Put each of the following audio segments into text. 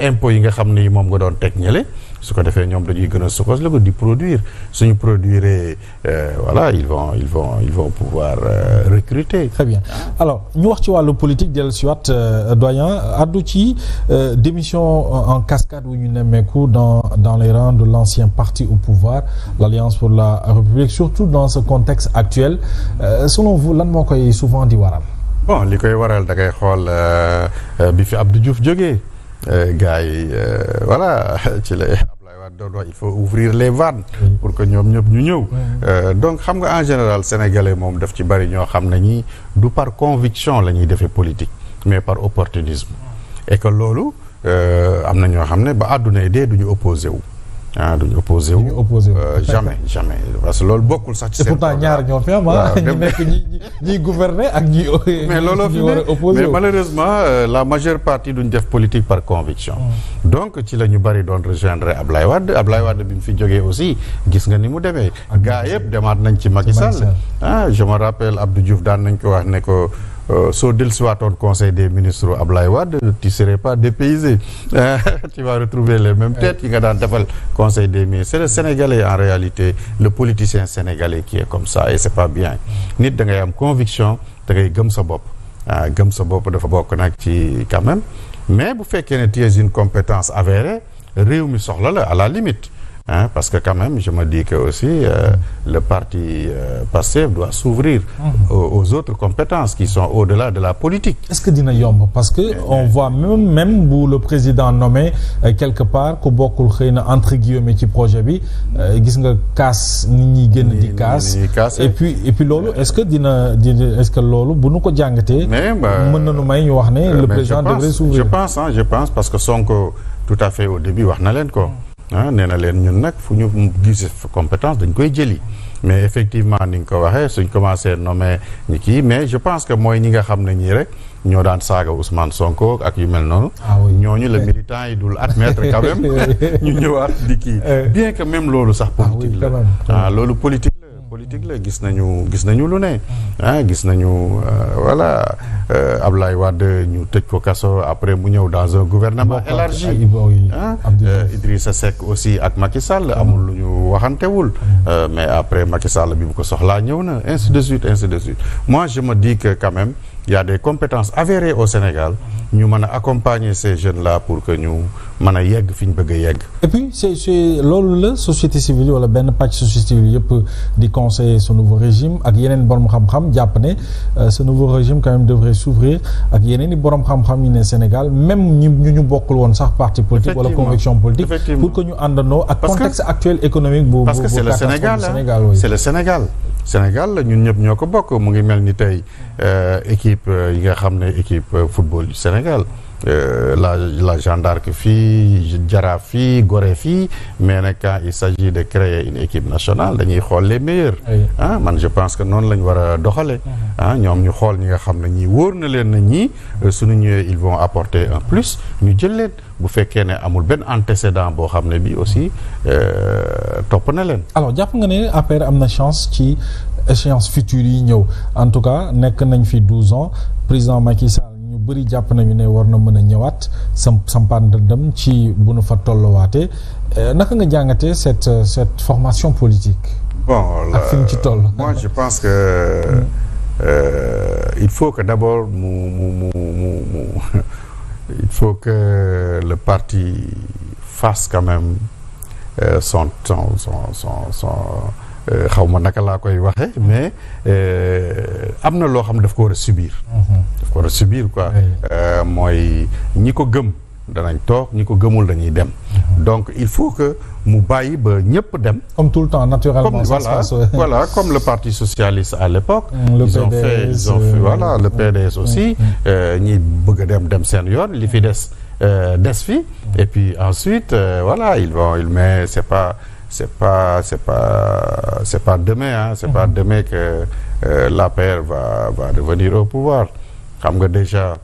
impôts yi nga xam ne moom nga doon teg ñële su ko defee ñoom dañuy gën a sukkandikoo ko di produire suñu produire voilà ils vont pouvoir recruter. Très bien alors ñu wax ci wàllu politique dellu si waat doyen addu ci démission en cascade wu ñu nemmeeku dans les rangs de l'ancien parti au pouvoir l'Alliance pour la République surtout dans ce contexte actuel selon vous lan moo koy souvent di waral. bon li koy waral da ngay xool bi fi Abdou Diouf jógee gars yi voilà ci la Abdoulaye Wade doon wax il faut ouvrir les vannes pour que ñoom ñëpp ñu ñëw donc xam nga en général sénégalais moom daf ci bari ñoo xam ne ñi du par conviction la ñuy defee politique mais par opportunisme et que loolu am na ñoo xam ne ba àdduna yi dee duñu opposé wu duñu opposé wu jamais parce que loolu bokkul sax ci seen pourtant ñaar ñoo fi am ñu nekk ñiy gouverner ak ñi mais looloo fi ne mais malheureusement la majeure partie duñ def politique par conviction donc ci la ñu bari doon rejoindre Ablaye Wade bi mu fi jógee aussi gis nga ni mu demee gaa yëpp demaat nañ ci Macky Sall je me rappelle Abdou Diouf daan nañ ko wax ne ko soo dellusiwaatoon conseil des ministres Ablaye Wade tu serais pas dépaysé tu vas retrouver les mêmes têtes yi nga daan defal conseil des ministres c'est le Sénégalais en réalité le politicien sénégalais qui est comme ça et c'est pas bien nit da ngay am conviction da ngay gëm sa bopp gëm sa bopp dafa bokk nag ci quand même mais bu fekkee ne tu es une compétence avérée réew mi soxla la à la limite parce que quand même je me dis que aussi le parti Pastef doit s'ouvrir aux autres compétences qui sont au-delà de la politique. Est-ce que dina yomb parce que on voit même bu le président nommé quelque part ku bokkul xëy na entre guillemets ci projet bi gis nga kaas nit ñi génn di kaas et puis loolu est-ce que loolu bu nu ko jàngatee mën nañu may ñu wax ne le président devrait s'ouvrir. je pense parce que Sonko tout à fait au début wax na leen ko nee na leen ñun nag fu ñu gis compétence dañ koy jëli mais effectivement ni nga ko waxee suñ commencé nommer ñi kii mais je pense que mooy ñi nga xam ne ñii rek ñoo daan saaga Ousmane Sonko ak yu mel noonu ñooñu le militant yi dul admettre quand même ñu ñëwaat di kii bien que même loolu sax politique la loolu politique la gis nañu lu ne gis nañu voilà Ablaye Wade ñu tëj ko kaso après mu ñëw dans un gouvernement élargi Idrissa Seck aussi ak Macky Sall amul lu ñu waxantewul mais après Macky Sall bi bu ko soxlaa ñëw na ainsi de suite moi je me dis que quand même il y a des compétences avérées au Sénégal ñu mën a accompagner ces jeunes-là pour que ñu mën a yegg fi ñu bëgg a yegg. Et puis c'est loolu la société civile wala benn pàcc société civile yëpp di conseiller ce nouveau régime ak yeneen borom xam-xam jàpp ne ce nouveau régime quand même devrait s'ouvrir ak yeneen i borom xam-xam yi ne Sénégal même ñu bokkul woon sax parti politique wala conviction politique pour que ñu àndandoo ak contexte actuel économique bu parce que c'est le Sénégal c'est le Sénégal la ñun ñëpp ñoo ko bokk mu ngi mel ni tey équipe yi nga xam ne équipe football du Sénégal la Jeanne d'Arc fii Jaraaf fii Gorée fii mais nag quand il s'agit de créer une équipe nationale dañuy xool les meilleurs man je pense que noonu la ñu war a doxale ñoom ñu xool ñi nga xam ne ñii wóor na leen na ñii suñu ñëwee ils vont apporter un plus ñu jël leen bu fekkee ne amul benn antécédent boo xam ne bi aussi topp na leen. alors jàpp nga ne APR am na chance ci échéance future yi ñëw en tout cas nekk nañ fi 12 ans président Macky Sall ñu bëri jàpp nañu ne war na mën a ñëwaat sampaat ndëndëm ci bu nu fa tolluwaatee naka nga jàngatee cette formation politique. bon ak fi mu ci toll. moi je pense que il faut que d'abord il faut que le parti fasse quand même son xaw ma naka laa koy waxee mais am na loo xam daf ko war a subir. daf ko war a subir quoi. mooy ñi ko gëm danañ toog ñi ko gëmul dañuy dem. donc il faut que mu bàyyi ba ñëpp dem. comme tout le temps naturellement. Voilà comme le parti socialiste à l'époque. ils ont fait voilà le PDS aussi. ñi bëgg a dem seen yoon li fi des fi. et puis ensuite voilà mais c'est pas demain c'est pas demain que l'APR va revenir au pouvoir xam nga déjà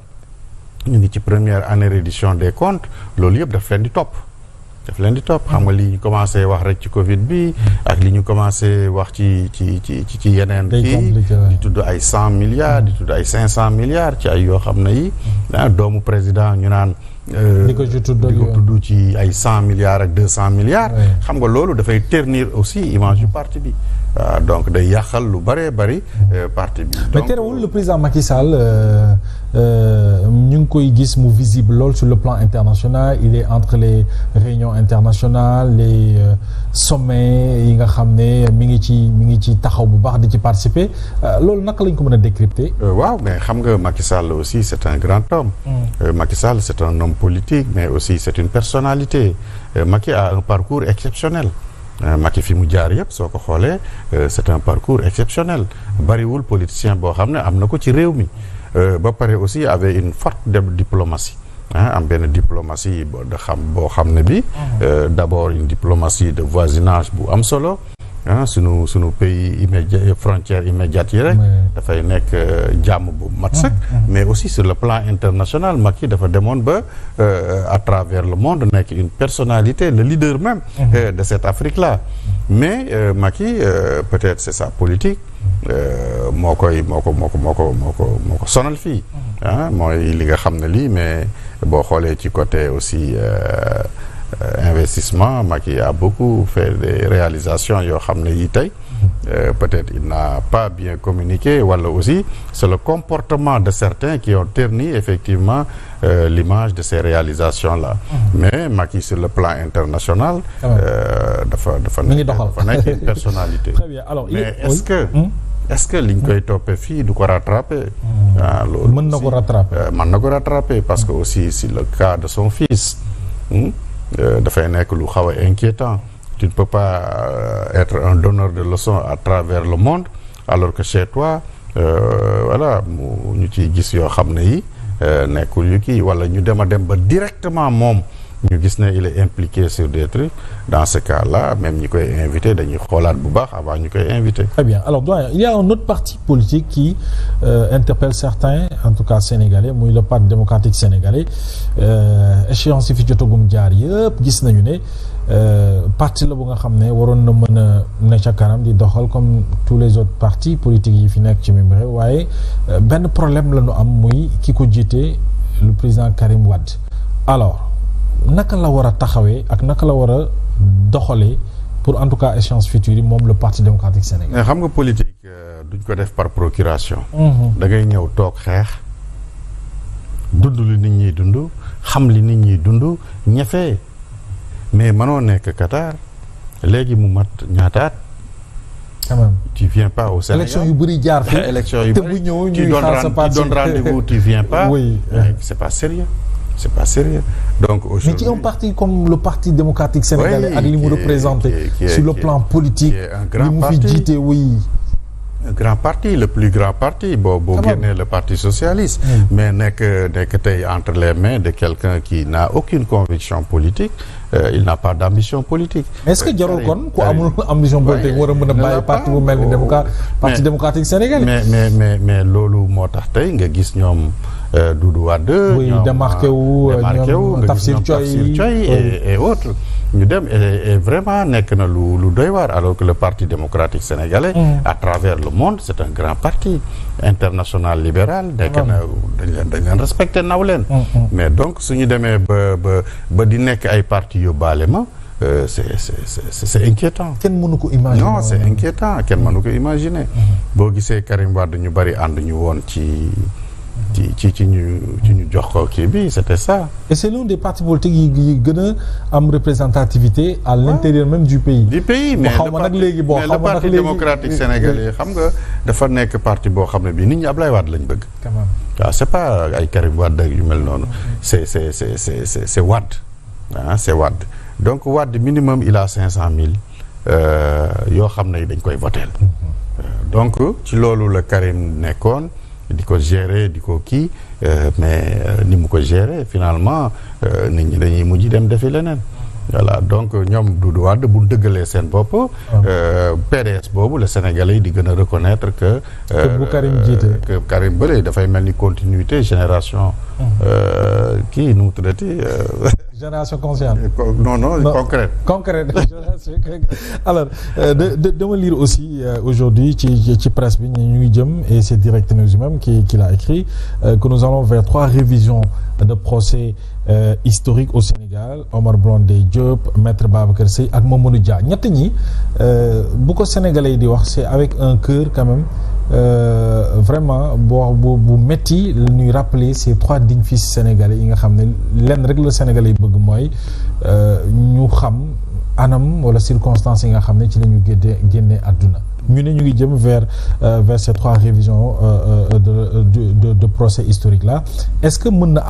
ñu ngi ci première année reddition des comptes loolu yëpp daf leen di topp xam nga li ñu commencé wax rek ci Covid bi ak li ñu commencé wax ci yeneen kii di tudd ay 100 milliards di tudd ay 500 milliards ci ay yoo xam ne yi doomu président ñu naan di ko tudd ci ay 100 milliards ak 200 milliards. xam nga loolu dafay ternir aussi image du parti bi. donc day yàqal lu bëree bëri parti bi. mais terewul le président Macky Sall ñu ngi koy gis mu visible lool sur le plan international il est entre les réunions internationales les sommets yi nga xam ne mi ngi ci taxaw bu baax di ci participer loolu naka lañ ko mën a décrypter. waaw mais xam nga Macky Sall aussi c'est un grand homme. Macky Sall c'est un homme politique mais aussi c'est une personnalité. Macky a un parcours exceptionnel. Macky fi mu jaar yëpp soo ko xoolee c'est un parcours exceptionnel bariwul politicien boo xam ne am na ko ci réew mi ba pare aussi avait une forte diplomatie am benn diplomatie boo xam ne bi d'abord une diplomatie de voisinage bu am solo sunu pays immédiat frontières immédiates yi rek dafay nekk jàmm bu mat sëkk mais aussi sur le plan international Macky dafa demoon ba à travers le monde nekk une personnalité le leader même de cette Afrique là mais Macky peut-être c'est sa politique moo ko sonal fii mooy li nga xam ne lii mais boo xoolee ci côté aussi investissement Macky a beaucoup fait des réalisations yoo xam ne yi tey peut-être il n'a pas bien communiqué wala aussi c'est le comportement de certains qui ont terni effectivement l'image de ces réalisations-là mais Macky sur le plan international dafa nekk une personnalité. Très bien. Alors, mais est-ce que liñ koy toppee fii du ko rattraper loolu mën na ko rattraper parce que aussi si le cas de son fils dafay nekk lu xaw a inquiétant tu ne peux pas être un donneur de leçons à travers le monde alors que chez toi voilà ñu ciy gis yoo xam ne yi nekkul yu kii wala ñu dem ba directement moom ñu gis ne il est impliqué sur des trucs dans ce cas-là même ñi koy invité dañuy xoolaat bu baax avant ñu koy invité. Très bien. Alors doyen, il y a un autre parti politique qui interpelle certains en tout cas sénégalais muy le Parti démocratique sénégalais échéance yi fi jotagum jaar yëpp gis nañu ne parti la bu nga xam ne waroon na mën a ne ca kanam di doxal comme tous les autres partis politiques yi fi nekk ci même réew waaye benn problème la ñu am muy ki ko jiite le président Karim Wade. Alors naka la war a taxawee ak naka la war a doxalee pour en tout cas échéance future yi moom le Parti démocratique sénégalais. mais xam nga politique duñ ko def par procuration. da ngay ñëw toog xeex dund li nit ñiy dund xam li nit ñiy dund ñefe mais mënoo nekk Qatar léegi mu mat ñaataat. quand même tu viens pas au Sénégal élection yu bëri jaar fi élection yu te bu ñëw ñuy xaar sa parti tu donnes rendez-vous tu viens pas. oui c'est pas sérieux. C'est pas sérieux. Donc aujourd'hui, mais ci un parti comme le Parti démocratique sénégalais ak li mu représenté sur le plan politique li mu fi jiite oui. un grand parti le plus grand parti boo génnee le Parti socialiste. mais nekk tey entre les mains de quelqu'un qui n'a aucune conviction politique il n'a pas d'ambition politique. mais est-ce que jarul kon ku amul ambition politique war a mën a bàyyi parti bu mel ni Parti démocratique sénégalais. mais loolu moo tax tey nga gis ñoom. Doudou Wade ñoom démarqué wu ñoom Tafsir Thioye et autres ñu dem et vraiment nekk na lu doy waar alors que le Parti démocratique sénégalais à travers le monde c'est un grand parti international libéral nekk na dañ leen respecté naw leen mais donc suñu demee ba di nekk ay parti yóbbaale ma c'est inquiétant. kenn mënu ko imaginer. non c'est inquiétant kenn mënu ko imaginer boo gisee Karim Wade ñu bari ànd ñu woon ci ñu jox ko kii bi c'était ça. et c'est l'un des partis politiques yi gën a am représentativité à l'intérieur même du pays. mais le Parti démocratique sénégalais xam nga dafa nekk parti boo xam ne bii nit ñi Ablaye Wade lañ bëgg. quand même waaw c'est pas ay Karim Wade yu mel noonu. c'est Wade c'est Wade donc Wade minimum il a 500,000 yoo xam ne dañ koy voter donc ci loolu la Karim nekkoon. di ko gérer di ko kii mais ni mu ko gérer finalement nit ñi dañuy mujj dem defi leneen voilà donc ñoom Doudou Wade bu dëggalee seen bopp PDS boobu le Sénégalais yi di gën a reconnaître que bu Karim jiite que Karim bële dafay mel ni continuité génération kii nu mu tuddati. génération consciente. non concrète. alors dama lire aussi aujourd'hui ci presse bi ñu ngi jëm et c'est Direct News même qui l'a écrit que nous allons vers 3 révisions de procès historiques au Sénégal. Omar Blondin Diop, Maître Babacar Seye ak Mamadou Dia ñett ñi bu ko sénégalais yi di wax c'est avec un cœur quand même vraiment bu metti ñuy rappeler ces 3 dignes fils sénégalais yi nga xam ne lenn rek la sénégalais yi bëgg mooy ñu xam anam wala circonstances yi nga xam ne ci la ñu génnee àdduna. ñu ne ñu ngi jëm vers ces 3 révisions de procès historiques là. Est-ce que mën na